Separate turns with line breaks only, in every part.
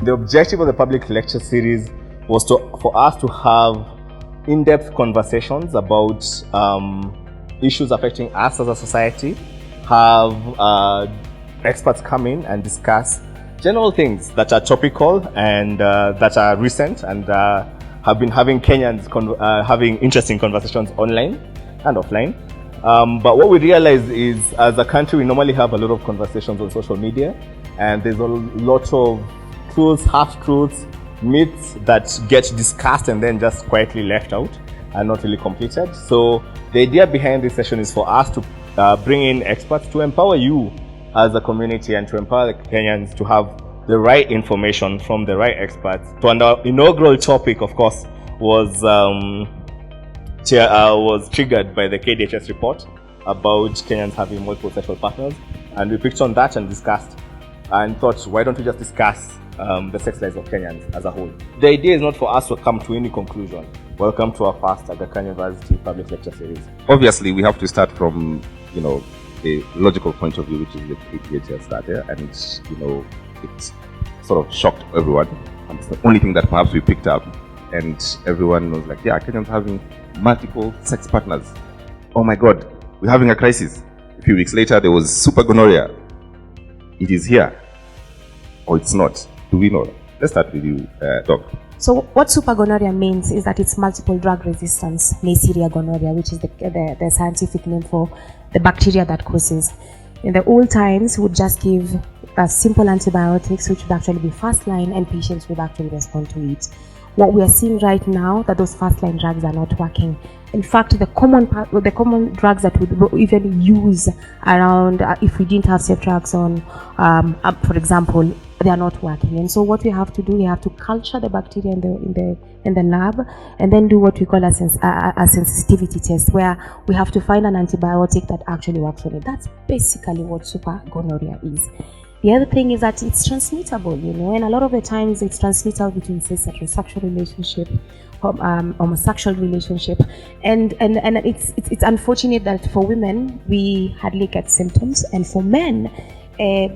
The objective of the public lecture series was for us to have in-depth conversations about issues affecting us as a society, have experts come in and discuss general things that are topical and that are recent, and have been having Kenyans having interesting conversations online and offline. But what we realized is, as a country, we normally have a lot of conversations on social media, and there's a lot of truths, half-truths, myths that get discussed and then just quietly left out and not really completed. So the idea behind this session is for us to bring in experts to empower you as a community and to empower the Kenyans to have the right information from the right experts. So our inaugural topic, of course, was triggered by the KDHS report about Kenyans having multiple sexual partners, and we picked on that and discussed and thought, why don't we just discuss the sex lives of Kenyans as a whole. The idea is not for us to come to any conclusion. Welcome to our first Aga Khan University public lecture series.
Obviously, we have to start from, a logical point of view, which is the KDHS starter, and it sort of shocked everyone. And it's the only thing that perhaps we picked up, and everyone was like, yeah, Kenyans having multiple sex partners. Oh my God, we're having a crisis. A few weeks later, there was super gonorrhea. It is here, or it's not. Do we know? Let's start with you, Doc.
So what super gonorrhea means is that it's multiple drug resistance Neisseria gonorrhea, which is the scientific name for the bacteria that causes. In the old times, we would just give simple antibiotics, which would actually be first line, and patients would actually respond to it. What we are seeing right now, that those first line drugs are not working. In fact, the common drugs that we would even use around, if we didn't have safe drugs on, for example, they are not working. And so what we have to do, we have to culture the bacteria in the lab, and then do what we call a sensitivity test, where we have to find an antibiotic that actually works on it. That's basically what super gonorrhea is. The other thing is that it's transmittable, and a lot of the times it's transmittable between, say, heterosexual relationship, homosexual relationship, and it's unfortunate that for women we hardly get symptoms, and for men,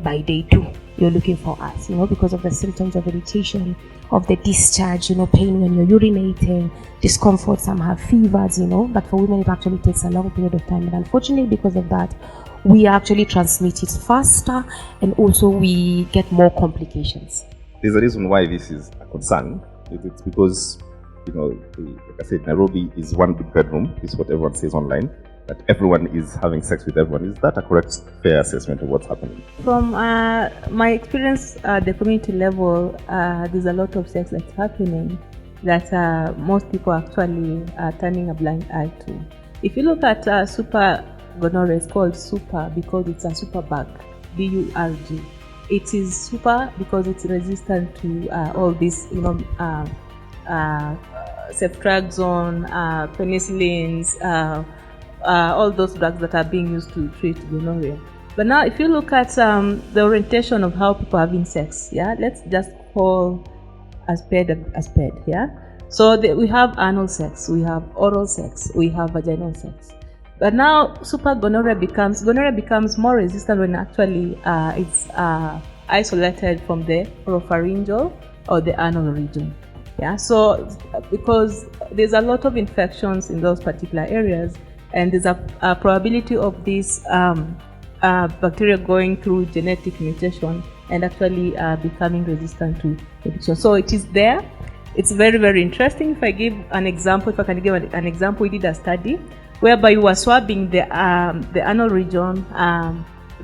by day 2 you're looking for us, because of the symptoms of irritation, of the discharge, pain when you're urinating, discomfort, some have fevers, but for women it actually takes a long period of time, and unfortunately because of that, we actually transmit it faster, and also we get more complications.
There's a reason why this is a concern. It's because, like I said, Nairobi is one big bedroom. This is what everyone says online, that everyone is having sex with everyone. Is that a correct, fair assessment of what's happening?
From my experience at the community level, there's a lot of sex that's happening that most people actually are turning a blind eye to. If you look at super gonorrhea, is called super because it's a super bug, B-U-R-G. It is super because it's resistant to all these, ceftriaxone, penicillins, all those drugs that are being used to treat gonorrhea. But now, if you look at the orientation of how people are having sex, let's just call a spade a spade, So we have anal sex, we have oral sex, we have vaginal sex. But now, super gonorrhea becomes more resistant when actually it's isolated from the oropharyngeal or the anal region. So because there's a lot of infections in those particular areas, and there's a probability of this bacteria going through genetic mutation and actually becoming resistant to infection. So it is there. It's very, very interesting. If I can give an example, we did a study whereby we were swabbing the anal region,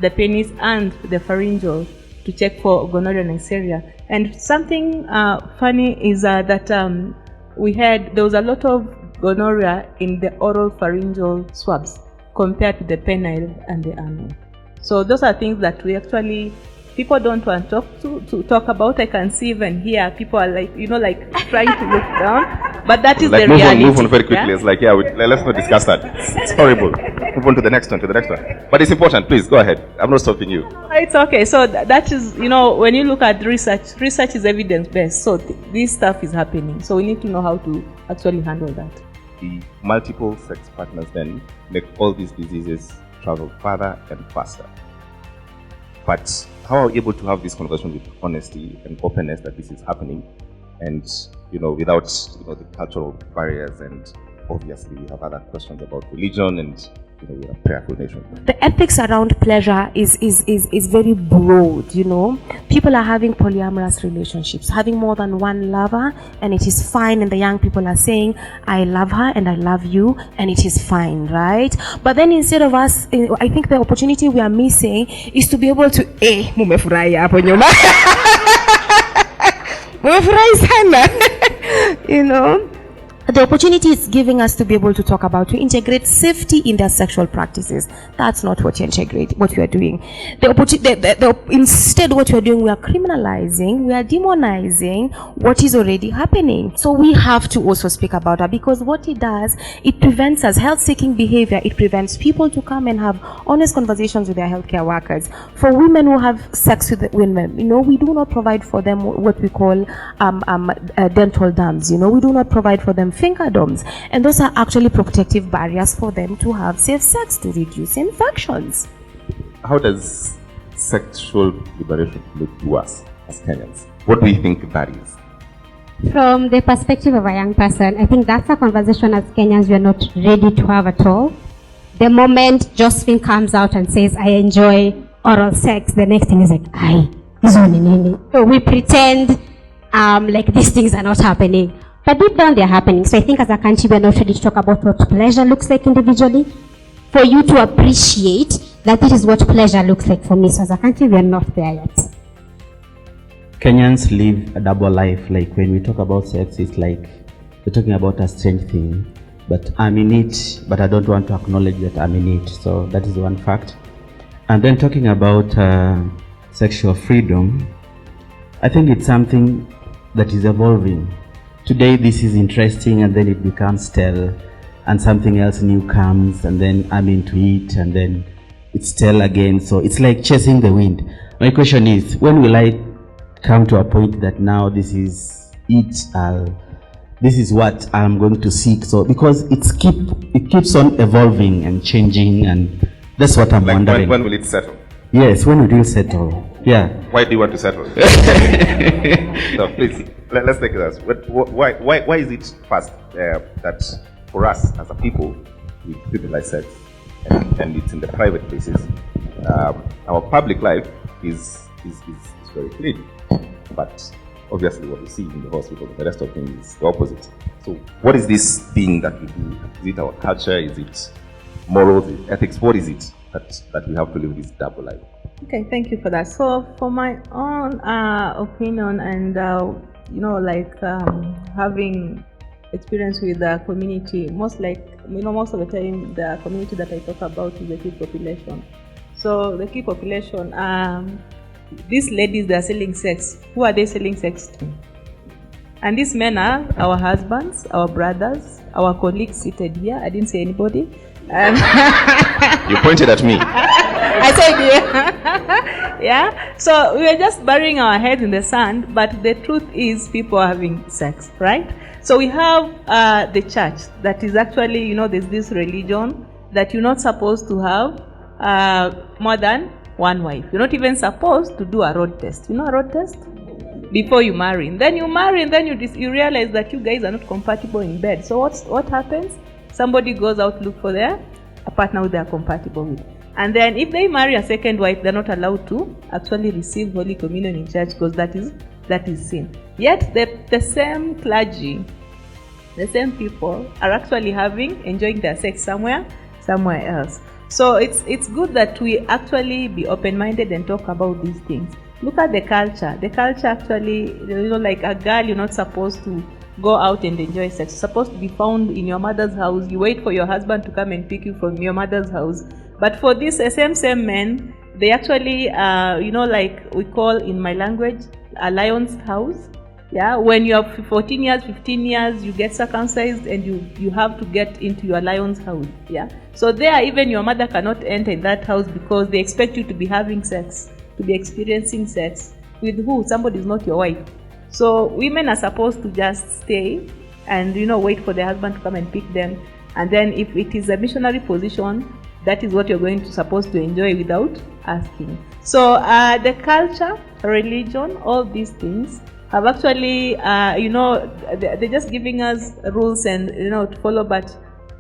the penis, and the pharyngeal to check for gonorrhea and Neisseria. And something funny is that there was a lot of gonorrhea in the oral pharyngeal swabs compared to the penile and the anal. So those are things that we actually people don't want to talk about. I can see even here people are like trying to look down, but that is the reality.
Move on very quickly. It's like, let's not discuss that. It's horrible. Move on to the next one. But it's important. Please go ahead. I'm not stopping you.
It's okay. So that is, when you look at research is evidence based. So this stuff is happening. So we need to know how to actually handle that.
The multiple sex partners then make all these diseases travel farther and faster. But how are we able to have this conversation with honesty and openness that this is happening, and without the cultural barriers, and obviously we have other questions about religion, and we're a prayerful nation.
The ethics around pleasure is very broad, People are having polyamorous relationships, having more than one lover, and it is fine. And the young people are saying, I love her and I love you, and it is fine, right? But then instead of us, I think the opportunity we are missing is to be able to, mumefurahi hapo nyuma. Mumefurahi sana. The opportunity is giving us to be able to talk about, to integrate safety in their sexual practices. That's not what we are doing. Instead, what we are doing, we are criminalizing, we are demonizing what is already happening. So we have to also speak about that, because what it does, it prevents us, health-seeking behavior, it prevents people to come and have honest conversations with their healthcare workers. For women who have sex with women, we do not provide for them what we call dental dams. We do not provide for them fingerdoms, and those are actually protective barriers for them to have safe sex, to reduce infections.
How does sexual liberation look to us as Kenyans? What do you think that is?
From the perspective of a young person, I think that's a conversation as Kenyans we are not ready to have at all. The moment Josephine comes out and says, I enjoy oral sex, the next thing is like, so we pretend like these things are not happening. But deep down, they're happening. So I think as a country, we're not ready to talk about what pleasure looks like individually. For you to appreciate that this is what pleasure looks like for me. So as a country, we're not there yet.
Kenyans live a double life. Like when we talk about sex, it's like we're talking about a strange thing. But I'm in it, but I don't want to acknowledge that I'm in it. So that is one fact. And then talking about sexual freedom, I think it's something that is evolving. Today this is interesting, and then it becomes stale, and something else new comes, and then I'm into it, and then it's stale again. So it's like chasing the wind. My question is, when will I come to a point that now this is it, this is what I'm going to seek? So because it keeps on evolving and changing, and that's what I'm wondering.
When will it settle?
Yes, when will it settle? Yeah.
Why do you want to settle? So please, let's take this. Why is it first that for us as a people, we criminalize sex, and it's in the private places? Our public life is very clean, but obviously what we see in the hospital, the rest of things is the opposite. So what is this thing that we do? Is it our culture? Is it morals? Is it ethics? What is it that we have to live this double life?
Okay, thank you for that. So for my own opinion, and having experience with the community, most of the time the community that I talk about is the kid population. So the kid population, these ladies, they are selling sex. Who are they selling sex to? And these men are our husbands, our brothers, our colleagues seated here. I didn't say anybody.
You pointed at me.
I said yeah. Yeah. So we are just burying our heads in the sand, but the truth is people are having sex, right? So we have the church that is actually, there's this religion that you're not supposed to have more than one wife. You're not even supposed to do a road test. You know a road test? Before you marry. And then you marry, and then you realize that you guys are not compatible in bed. So what happens? Somebody goes out to look for a partner who they are compatible with. And then if they marry a second wife, they're not allowed to actually receive Holy Communion in church, because that is sin. Yet the same clergy, the same people are actually enjoying their sex somewhere else. So it's good that we actually be open-minded and talk about these things. Look at the culture. The culture actually, like a girl, you're not supposed to go out and enjoy sex. You're supposed to be found in your mother's house. You wait for your husband to come and pick you from your mother's house. But for these same men, they actually, like we call in my language, a lion's house. Yeah, when you are 14 years, 15 years, you get circumcised and you have to get into your lion's house. Yeah, so there even your mother cannot enter in that house, because they expect you to be having sex, to be experiencing sex with who? Somebody is not your wife. So women are supposed to just stay and wait for their husband to come and pick them. And then if it is a missionary position, that is what you're going to supposed to enjoy without asking. So the culture, religion, all these things have actually, they're just giving us rules and to follow. But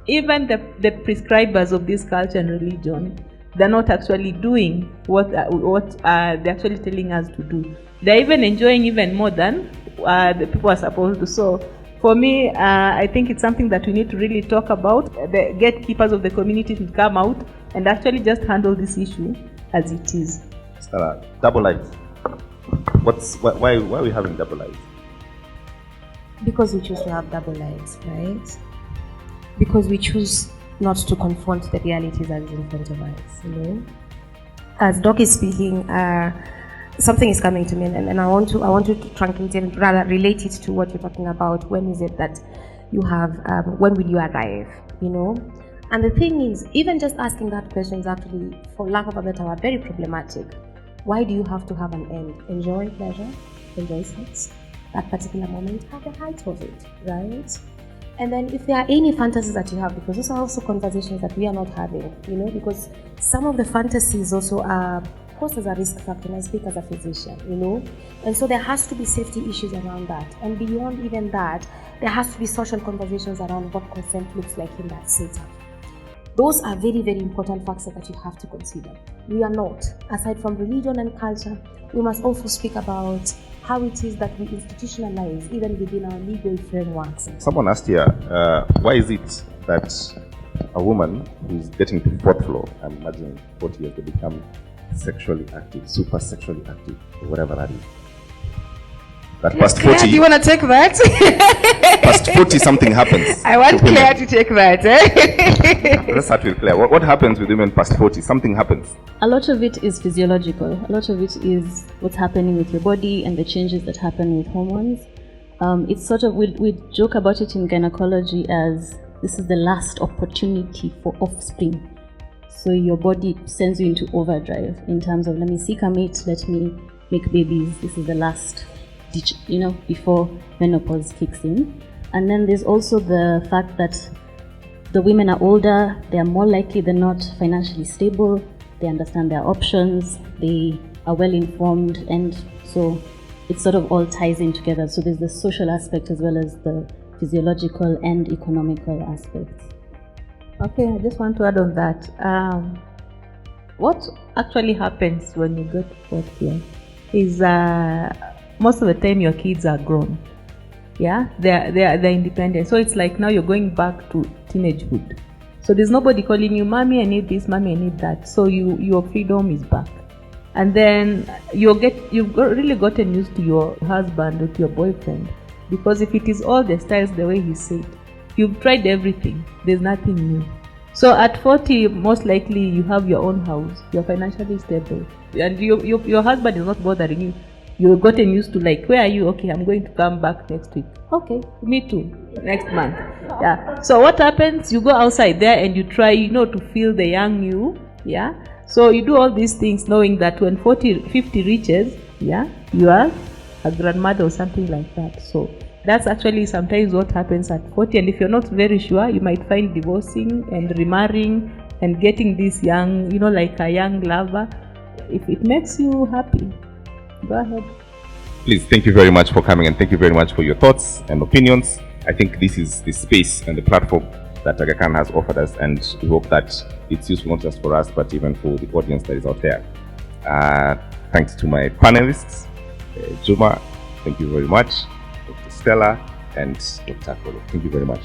even the prescribers of this culture and religion, they're not actually doing what they're actually telling us to do. They're even enjoying even more than the people are supposed to. So for me, I think it's something that we need to really talk about. The gatekeepers of the community to come out and actually just handle this issue as it is.
Double lives. Why are we having double lives?
Because we choose to have double lives, right? Because we choose not to confront the realities that is in front of us. As Doc is speaking, something is coming to me, and I want to truncate and rather relate it to what you're talking about. When is it that you have? When will you arrive? And the thing is, even just asking that question is actually, for lack of a better word, very problematic. Why do you have to have an end? Enjoy pleasure, enjoy sex, that particular moment, have the height of it, right? And then if there are any fantasies that you have, because those are also conversations that we are not having, because some of the fantasies also are posed as a risk factor, and I speak as a physician, and so there has to be safety issues around that. And beyond even that, there has to be social conversations around what consent looks like in that setup. Those are very, very important factors that you have to consider. We are not, aside from religion and culture, we must also speak about how it is that we institutionalize even within our legal frameworks.
Someone asked here, why is it that a woman who's getting to 4th floor, I'm imagining 40 years, they become sexually active, super sexually active, or whatever that is. That past 40,
do you want to take that?
past 40 something happens.
I want Claire to take that.
Let's start with Claire. What happens with women past 40? Something happens.
A lot of it is physiological. A lot of it is what's happening with your body and the changes that happen with hormones. It's sort of, we joke about it in gynecology as this is the last opportunity for offspring. So your body sends you into overdrive in terms of, let me seek a mate, let me make babies. This is the last ditch, before menopause kicks in. And then there's also the fact that the women are older, they are more likely than not financially stable, they understand their options, they are well informed, and so it sort of all ties in together. So there's the social aspect as well as the physiological and economical aspects.
Okay, I just want to add on that. What actually happens when you go to 4th year is most of the time your kids are grown. Yeah, they're independent. So it's like now you're going back to teenagehood. So there's nobody calling you, "Mommy, I need this, Mommy, I need that." So your freedom is back. And then you've really gotten used to your husband or to your boyfriend, because if it is all the styles the way he said, you've tried everything. There's nothing new. So at 40, most likely you have your own house. You're financially stable, and your husband is not bothering you. You've gotten used to, like, where are you? Okay, I'm going to come back next week. Okay, me too, next month. Yeah. So what happens? You go outside there and you try, to feel the young you. Yeah. So you do all these things knowing that when 50 reaches, yeah, you are a grandmother or something like that. So that's actually sometimes what happens at 40. And if you're not very sure, you might find divorcing and remarrying and getting this young, like a young lover. If it makes you happy, go ahead.
Please, thank you very much for coming, and thank you very much for your thoughts and opinions. I think this is the space and the platform that Aga Khan has offered us, and we hope that it's useful not just for us, but even for the audience that is out there. Thanks to my panelists, Juma, thank you very much, Dr. Stella, and Dr. Kolo. Thank you very much.